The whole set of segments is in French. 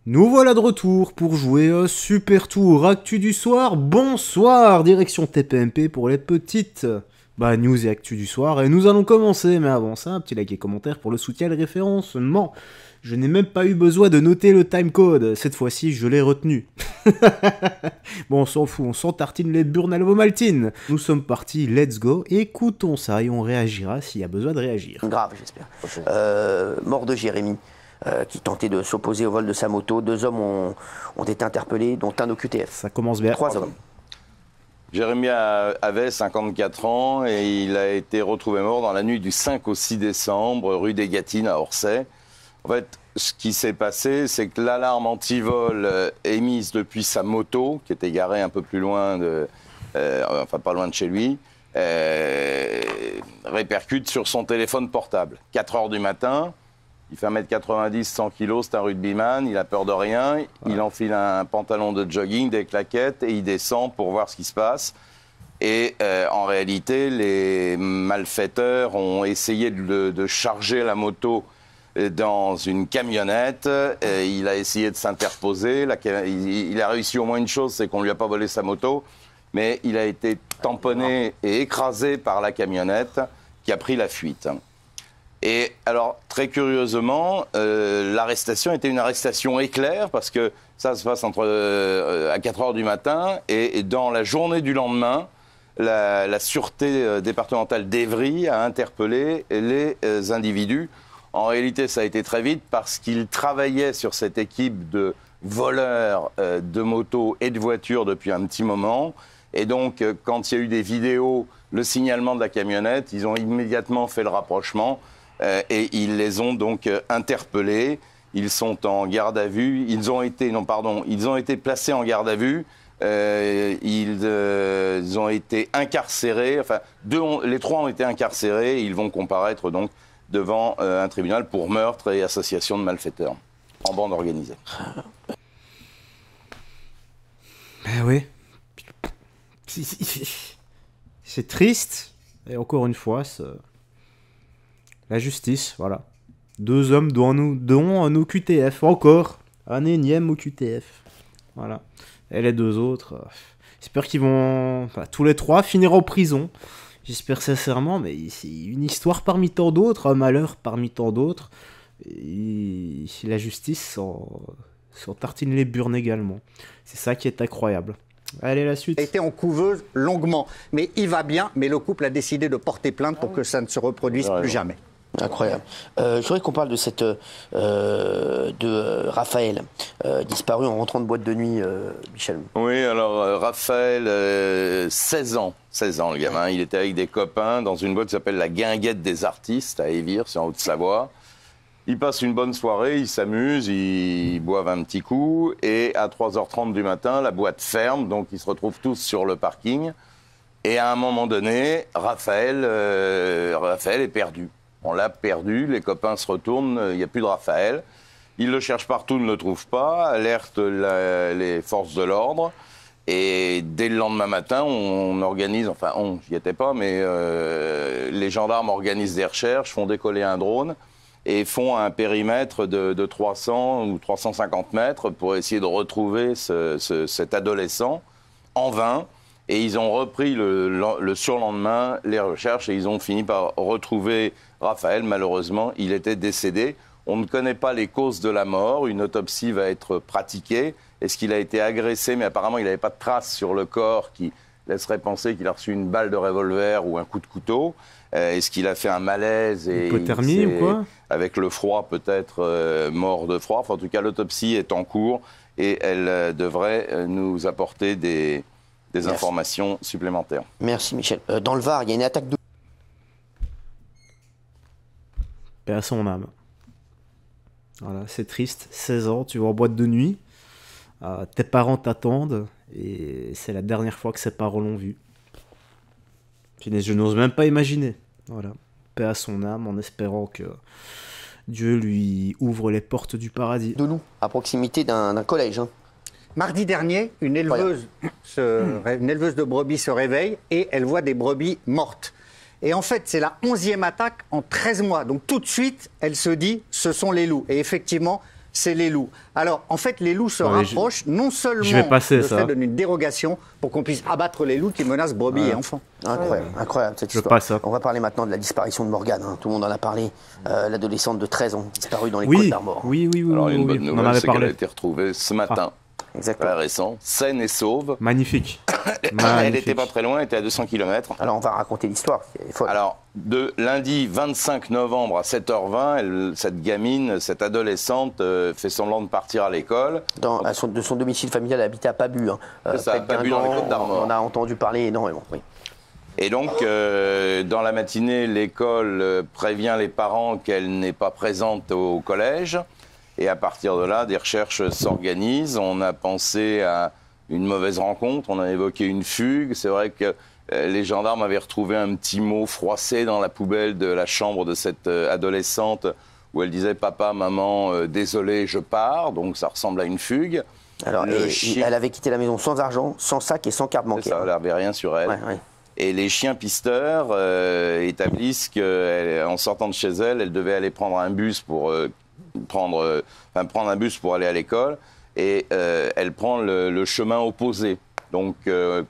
Nous voilà de retour pour jouer au Super Tour Actu du soir. Bonsoir, direction TPMP pour les petites news et actu du soir. Et nous allons commencer, mais avant ça, un petit like et commentaire pour le soutien et le référencement. Je n'ai même pas eu besoin de noter le timecode. Cette fois-ci, je l'ai retenu. Bon, on s'en fout, on s'en tartine les Burnalvo-Maltine. Nous sommes partis, let's go. Écoutons ça et on réagira s'il y a besoin de réagir. Grave, j'espère. Mort de Jérémy, qui tentait de s'opposer au vol de sa moto. 2 hommes ont été interpellés, dont un OQTF. Ça commence bien. 3 hommes. Jérémy avait 54 ans et il a été retrouvé mort dans la nuit du 5 au 6 décembre, rue des Gâtines à Orsay. En fait, ce qui s'est passé, c'est que l'alarme anti-vol émise depuis sa moto, qui était garée un peu plus loin, pas loin de chez lui, répercute sur son téléphone portable. 4 heures du matin, il fait 1m90, 100 kg, c'est un rugbyman, il a peur de rien, il enfile un pantalon de jogging, des claquettes et il descend pour voir ce qui se passe. Et en réalité, les malfaiteurs ont essayé de charger la moto dans une camionnette. Il a essayé de s'interposer. Il a réussi au moins une chose, c'est qu'on ne lui a pas volé sa moto, mais il a été tamponné et écrasé par la camionnette qui a pris la fuite. Et alors, très curieusement, l'arrestation était une arrestation éclair, parce que ça se passe à 4 heures du matin, et dans la journée du lendemain, la sûreté départementale d'Évry a interpellé les individus. En réalité, ça a été très vite, parce qu'ils travaillaient sur cette équipe de voleurs de motos et de voitures depuis un petit moment. Et donc, quand il y a eu des vidéos, le signalement de la camionnette, ils ont immédiatement fait le rapprochement. Et ils les ont donc interpellés. Ils sont en garde à vue. Ils ont été placés en garde à vue. Ils ont été incarcérés. Enfin, les 3 ont été incarcérés. Ils vont comparaître donc devant un tribunal pour meurtre et association de malfaiteurs en bande organisée. Ben oui. C'est triste. Et encore une fois, la justice, voilà. 2 hommes dont un OQTF, encore un énième OQTF. Voilà. Et les 2 autres, j'espère qu'ils vont, tous les 3 finir en prison. J'espère sincèrement, mais c'est une histoire parmi tant d'autres, un malheur parmi tant d'autres. Et la justice s'en tartine les burnes également. C'est ça qui est incroyable. Allez, la suite. Il a été en couveuse longuement, mais il va bien, mais le couple a décidé de porter plainte pour que ça ne se reproduise plus jamais. Incroyable. Je voudrais qu'on parle de Raphaël, disparu en rentrant de boîte de nuit, Michel. Oui, alors Raphaël, 16 ans le gamin, il était avec des copains dans une boîte qui s'appelle la Guinguette des Artistes à Évire, c'est en Haute-Savoie. Ils passent une bonne soirée, ils s'amusent, ils boivent un petit coup, et à 3h30 du matin, la boîte ferme, donc ils se retrouvent tous sur le parking. Et à un moment donné, Raphaël est perdu. On l'a perdu, les copains se retournent, il n'y a plus de Raphaël. Ils le cherchent partout, ne le trouvent pas, alertent les forces de l'ordre. Et dès le lendemain matin, on organise, j'y étais pas, mais les gendarmes organisent des recherches, font décoller un drone et font un périmètre de 300 ou 350 mètres pour essayer de retrouver cet adolescent en vain. Et ils ont repris le surlendemain les recherches et ils ont fini par retrouver Raphaël. Malheureusement, il était décédé. On ne connaît pas les causes de la mort. Une autopsie va être pratiquée. Est-ce qu'il a été agressé? Mais apparemment, il n'avait pas de traces sur le corps qui laisserait penser qu'il a reçu une balle de revolver ou un coup de couteau. Est-ce qu'il a fait un malaise et hypothermie ou quoi? Avec le froid, peut-être mort de froid. Enfin, en tout cas, l'autopsie est en cours et elle devrait nous apporter des informations supplémentaires. Merci Michel. Dans le Var, il y a une attaque de... Paix à son âme. Voilà, c'est triste. 16 ans, tu vas en boîte de nuit. Tes parents t'attendent. Et c'est la dernière fois que ses parents l'ont vu. Je n'ose même pas imaginer. Voilà. Paix à son âme, en espérant que Dieu lui ouvre les portes du paradis. De nous, à proximité d'un collège. Mardi dernier, une éleveuse de brebis se réveille et elle voit des brebis mortes. Et en fait, c'est la 11e attaque en 13 mois. Donc tout de suite, elle se dit, ce sont les loups. Et effectivement, c'est les loups. Alors, en fait, les loups se rapprochent non seulement je vais passer de ça. fait d'une dérogation pour qu'on puisse abattre les loups qui menacent brebis et enfants. Incroyable, incroyable cette Je histoire. passe ça. On va parler maintenant de la disparition de Morgane. Tout le monde en a parlé. L'adolescente de 13 ans disparue dans les Côtes Oui, d'Armor. oui, Alors, une bonne on en nouvelle, avait c'est qu'elle a parlé. été retrouvée ce matin. Exactement. Très récent, saine et sauve. Magnifique. Elle n'était pas très loin, elle était à 200 km. Alors on va raconter l'histoire. Elle est folle. Alors, de lundi 25 novembre à 7h20, cette gamine, cette adolescente, fait semblant de partir à l'école. De son domicile familial, elle habitait à Pabu. C'est ça, près de Pabu, dans les Guingamp. Côtes d'Armor. On a entendu parler énormément. Oui. Et donc, dans la matinée, l'école prévient les parents qu'elle n'est pas présente au collège. Et à partir de là, des recherches s'organisent. On a pensé à une mauvaise rencontre, on a évoqué une fugue. C'est vrai que les gendarmes avaient retrouvé un petit mot froissé dans la poubelle de la chambre de cette adolescente où elle disait « Papa, maman, désolé, je pars ». Donc ça ressemble à une fugue. Alors, elle avait quitté la maison sans argent, sans sac et sans carte bancaire. Ça, elle n'avait rien sur elle. Ouais. Et les chiens pisteurs établissent qu'en sortant de chez elle, elle devait aller prendre un bus pour prendre un bus pour aller à l'école, et elle prend le chemin opposé. Donc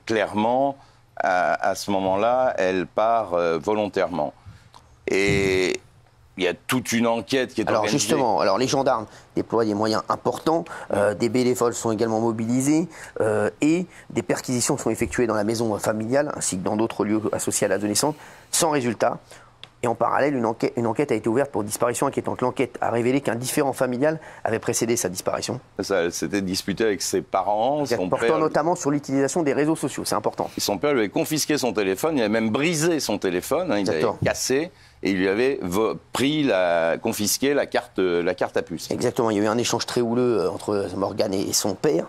clairement, à ce moment-là, elle part volontairement. Et il y a toute une enquête qui est organisée. Justement, les gendarmes déploient des moyens importants, des bénévoles sont également mobilisés et des perquisitions sont effectuées dans la maison familiale ainsi que dans d'autres lieux associés à l'adolescente, sans résultat. Et en parallèle, une enquête a été ouverte pour disparition inquiétante. L'enquête a révélé qu'un différend familial avait précédé sa disparition. Ça, elle s'était disputée avec ses parents. Portant notamment sur l'utilisation des réseaux sociaux, c'est important. Son père lui avait confisqué son téléphone, il avait même brisé son téléphone, il l'avait cassé, et il lui avait confisqué la carte à puce. Exactement, il y a eu un échange très houleux entre Morgane et son père.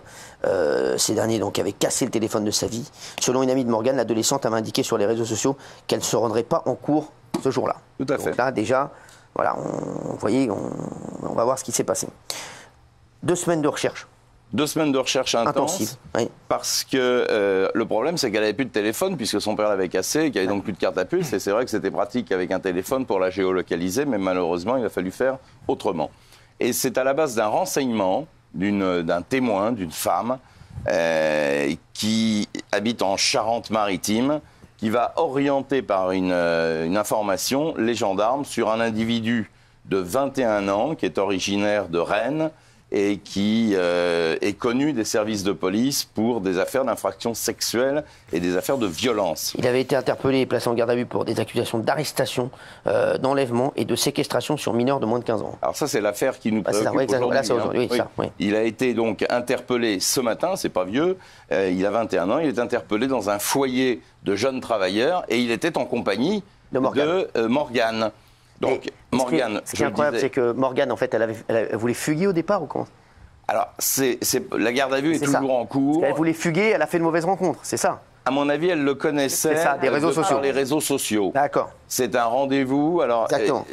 Ces derniers donc avaient cassé le téléphone de sa vie. Selon une amie de Morgane, l'adolescente avait indiqué sur les réseaux sociaux qu'elle ne se rendrait pas en cours ce jour-là. Tout à fait. Donc là, déjà, voilà, on va voir ce qui s'est passé. 2 semaines de recherche. 2 semaines de recherche intense. Oui. Parce que le problème, c'est qu'elle n'avait plus de téléphone, puisque son père l'avait cassé, et qu'il n'y avait donc plus de carte à puce. Et c'est vrai que c'était pratique avec un téléphone pour la géolocaliser, mais malheureusement, il a fallu faire autrement. Et c'est à la base d'un renseignement d'un témoin, d'une femme, qui habite en Charente-Maritime, qui va orienter par une information les gendarmes sur un individu de 21 ans qui est originaire de Rennes et qui est connu des services de police pour des affaires d'infraction sexuelle et des affaires de violence. Il avait été interpellé et placé en garde à vue pour des accusations d'arrestation, d'enlèvement et de séquestration sur mineurs de moins de 15 ans. Alors ça, c'est l'affaire qui nous préoccupe aujourd'hui. Il a été donc interpellé ce matin, c'est pas vieux, il a 21 ans, il est interpellé dans un foyer de jeunes travailleurs et il était en compagnie de Morgane. Donc, Morgane, ce qui est incroyable, c'est que Morgane, en fait, elle voulait fuguer au départ ou comment? Alors, la garde à vue est toujours en cours. Elle voulait fuguer, elle a fait une mauvaise rencontre, c'est ça? À mon avis, elle le connaissait des réseaux sociaux. Par les réseaux sociaux. D'accord. C'est un rendez-vous. Alors, exactement.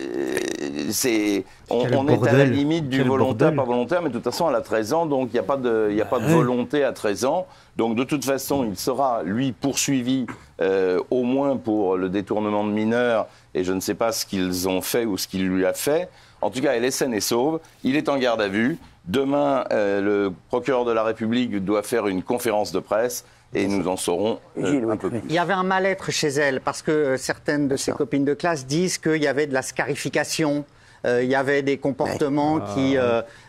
On est à la limite du volontaire, pas volontaire, mais de toute façon, elle a 13 ans, donc il n'y a pas de volonté à 13 ans. Donc, de toute façon, il sera, lui, poursuivi au moins pour le détournement de mineurs, et je ne sais pas ce qu'ils ont fait ou ce qu'il lui a fait. En tout cas, elle est saine et sauve. Il est en garde à vue. Demain, le procureur de la République doit faire une conférence de presse. Et nous en saurons un peu plus. Il y avait un mal-être chez elle parce que certaines de ses copines de classe disent qu'il y avait de la scarification, il y avait des comportements qui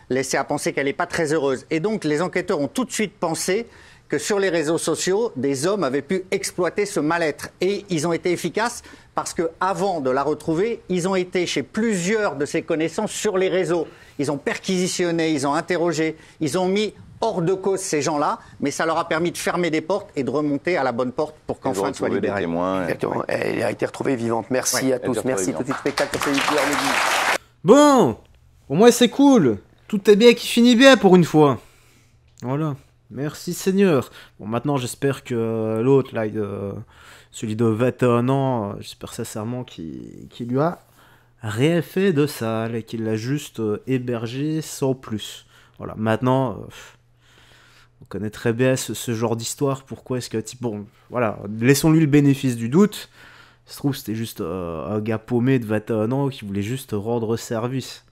laissaient à penser qu'elle n'est pas très heureuse. Et donc les enquêteurs ont tout de suite pensé que sur les réseaux sociaux, des hommes avaient pu exploiter ce mal-être. Et ils ont été efficaces parce qu'avant de la retrouver, ils ont été chez plusieurs de ses connaissances sur les réseaux. Ils ont perquisitionné, ils ont interrogé, ils ont mis hors de cause ces gens-là, mais ça leur a permis de fermer des portes et de remonter à la bonne porte pour qu'enfin elle soit libérée. Exactement. Elle a été retrouvée vivante. Merci à tous. Merci. Tout de suite, spectacle. Bon, au moins c'est cool. Tout est bien qui finit bien pour une fois. Voilà. Merci Seigneur. Bon, maintenant j'espère que l'autre, là, celui de 21 ans, j'espère sincèrement qu'il lui a rien fait de sale et qu'il l'a juste hébergé sans plus. Voilà. Maintenant... on connaît très bien ce genre d'histoire. Pourquoi est-ce que... Bon, voilà, laissons-lui le bénéfice du doute. Ça se trouve, c'était juste un gars paumé de 21 ans qui voulait juste rendre service.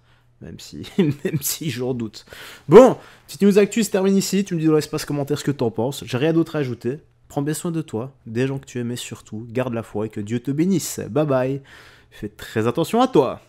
Même si, même si j'en doute. Bon, petite news actu se termine ici. Tu me dis dans l'espace commentaire ce que t'en penses. J'ai rien d'autre à ajouter. Prends bien soin de toi, des gens que tu aimais surtout. Garde la foi et que Dieu te bénisse. Bye bye. Fais très attention à toi.